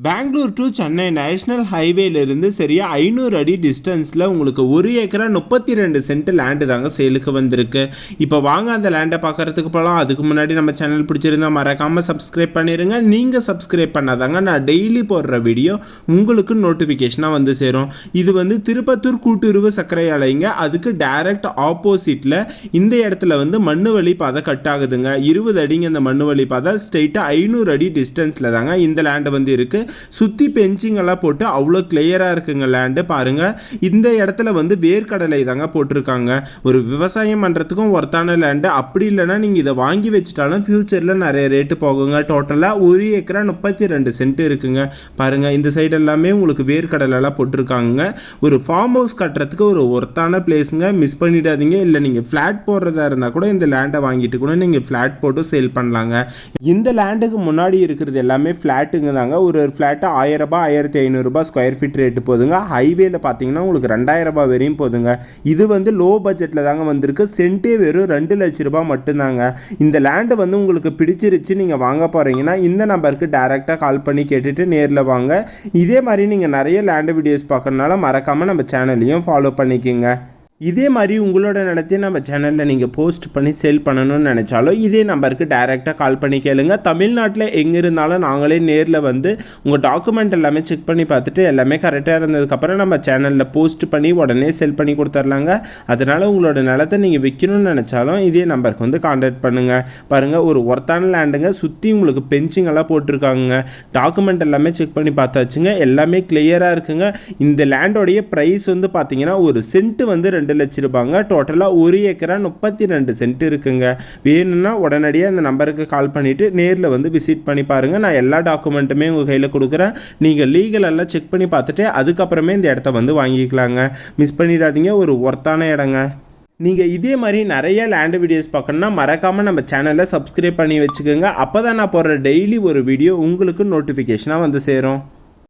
Bangalore to Chennai national ஹைவேலேருந்து சரியா 500 அடி டிஸ்டன்ஸில் உங்களுக்கு 1 ஏக்கரா 32 சென்ட் லேண்டு தாங்க சேலுக்கு வந்திருக்கு. இப்போ வாங்க அந்த லேண்டை பார்க்குறதுக்கு போகலாம். அதுக்கு முன்னாடி நம்ம சேனல் பிடிச்சிருந்தா மறக்காமல் சப்ஸ்கிரைப் பண்ணிடுங்க. நீங்கள் சப்ஸ்கிரைப் பண்ணாதாங்க நான் டெய்லி போடுற வீடியோ உங்களுக்கு நோட்டிஃபிகேஷனாக வந்து சேரும். இது வந்து திருப்பத்தூர் கூட்டுறவு சர்க்கரை ஆலைங்க. அதுக்கு டைரக்ட் ஆப்போசிட்டில் இந்த இடத்துல வந்து மண்ணு வழி பாதை கட் ஆகுதுங்க. 20 அடிங்க இந்த மண்ணு வழி பாதை. ஸ்ட்ரெயிட்டாக 500 அடி டிஸ்டன்ஸில் தாங்க இந்த லேண்டு வந்து இருக்குது. சுற்றி பெஞ்சிங்கெல்லாம் போட்டு அவ்வளோ கிளியராக இருக்குங்க லேண்டு. பாருங்கள், இந்த இடத்துல வந்து வேர்க்கடலை தாங்க போட்டிருக்காங்க. ஒரு விவசாயம் பண்ணுறதுக்கும் ஒர்த்தான லேண்டு. அப்படி இல்லைனா நீங்கள் இதை வாங்கி வச்சுட்டாலும் ஃப்யூச்சரில் நிறைய ரேட்டு போகுங்க. டோட்டலாக 1 ஏக்கரா 32 சென்ட் இருக்குங்க. பாருங்கள், இந்த சைடு எல்லாமே உங்களுக்கு வேர்க்கடலைலாம் போட்டிருக்காங்க. ஒரு ஃபார்ம் ஹவுஸ் கட்டுறதுக்கு ஒரு ஒர்த்தான பிளேஸுங்க. மிஸ் பண்ணிடாதீங்க. இல்லை நீங்கள் ஃப்ளாட் போடுறதா இருந்தால் கூட இந்த லேண்டை வாங்கிட்டு கூட நீங்கள் ஃப்ளாட் போட்டு சேல் பண்ணலாங்க. இந்த லேண்டுக்கு முன்னாடி இருக்கிறது எல்லாமே ஃப்ளாட்டுங்க தாங்க. ஒரு ஃப்ளாட்டு 1000 ரூபாய் 1500 ஸ்கொயர் ஃபீட் ரேட்டு போதுங்க. ஹைவேல பார்த்தீங்கன்னா உங்களுக்கு 2000 ரூபாய் வரையும் போதுங்க. இது வந்து லோ பட்ஜெட்டில் தாங்க வந்திருக்கு. சென்ட்டே வெறும் 2 லட்ச ரூபாய் மட்டும்தாங்க. இந்த லேண்டு வந்து உங்களுக்கு பிடிச்சிருச்சு, நீங்கள் வாங்க போகிறீங்கன்னா இந்த நம்பருக்கு டைரெக்டாக கால் பண்ணி கேட்டுட்டு நேரில் வாங்க. இதே மாதிரி நீங்கள் நிறைய லேண்டு வீடியோஸ் பார்க்கறதுனால மறக்காமல் நம்ம சேனலையும் ஃபாலோ பண்ணிக்கோங்க. இதே மாதிரி உங்களோட நிலத்தையும் நம்ம சேனலில் நீங்கள் போஸ்ட் பண்ணி சேல் பண்ணணும்னு நினச்சாலும் இதே நம்பருக்கு டைரெக்டாக கால் பண்ணி கேளுங்க. தமிழ்நாட்டில் எங்கே இருந்தாலும் நாங்களே நேரில் வந்து உங்கள் டாக்குமெண்ட் எல்லாமே செக் பண்ணி பார்த்துட்டு எல்லாமே கரெக்டாக இருந்ததுக்கப்புறம் நம்ம சேனலில் போஸ்ட் பண்ணி உடனே செல் பண்ணி கொடுத்துர்லாங்க. அதனால் உங்களோட நிலத்தை நீங்கள் விற்கணும்னு நினச்சாலும் இதே நம்பருக்கு வந்து கான்டாக்ட் பண்ணுங்கள். பாருங்கள், ஒரு ஒர்த்தான லேண்டுங்க. சுற்றி உங்களுக்கு பெஞ்சிங்கெல்லாம் போட்டிருக்காங்க. டாக்குமெண்ட் எல்லாமே செக் பண்ணி பார்த்தாச்சுங்க. எல்லாமே கிளியராக இருக்குங்க. இந்த லேண்டோடைய ப்ரைஸ் வந்து பார்த்தீங்கன்னா ஒரு சென்ட்டு வந்து 2 லட்ச ரூபாங்க. டோட்டலாக 1 ஏக்கரா 32 சென்ட் இருக்குங்க. வேணும்னா உடனடியாக இந்த நம்பருக்கு கால் பண்ணிவிட்டு நேரில் வந்து விசிட் பண்ணி பாருங்கள். நான் எல்லா டாக்குமெண்ட்டுமே உங்கள் கையில் கொடுக்குறேன். நீங்கள் லீகல் எல்லாம் செக் பண்ணி பார்த்துட்டு அதுக்கப்புறமே இந்த இடத்த வந்து வாங்கிக்கலாங்க. மிஸ் பண்ணிடாதீங்க. ஒரு ஒர்த்தான இடங்க. நீங்கள் இதே மாதிரி நிறைய லேண்டு வீடியோஸ் பார்க்கணுன்னா மறக்காமல் நம்ம சேனலை சப்ஸ்கிரைப் பண்ணி வச்சுக்கோங்க. அப்போ தான் நான் போடுற டெய்லி ஒரு வீடியோ உங்களுக்கு நோட்டிஃபிகேஷனாக வந்து சேரும்.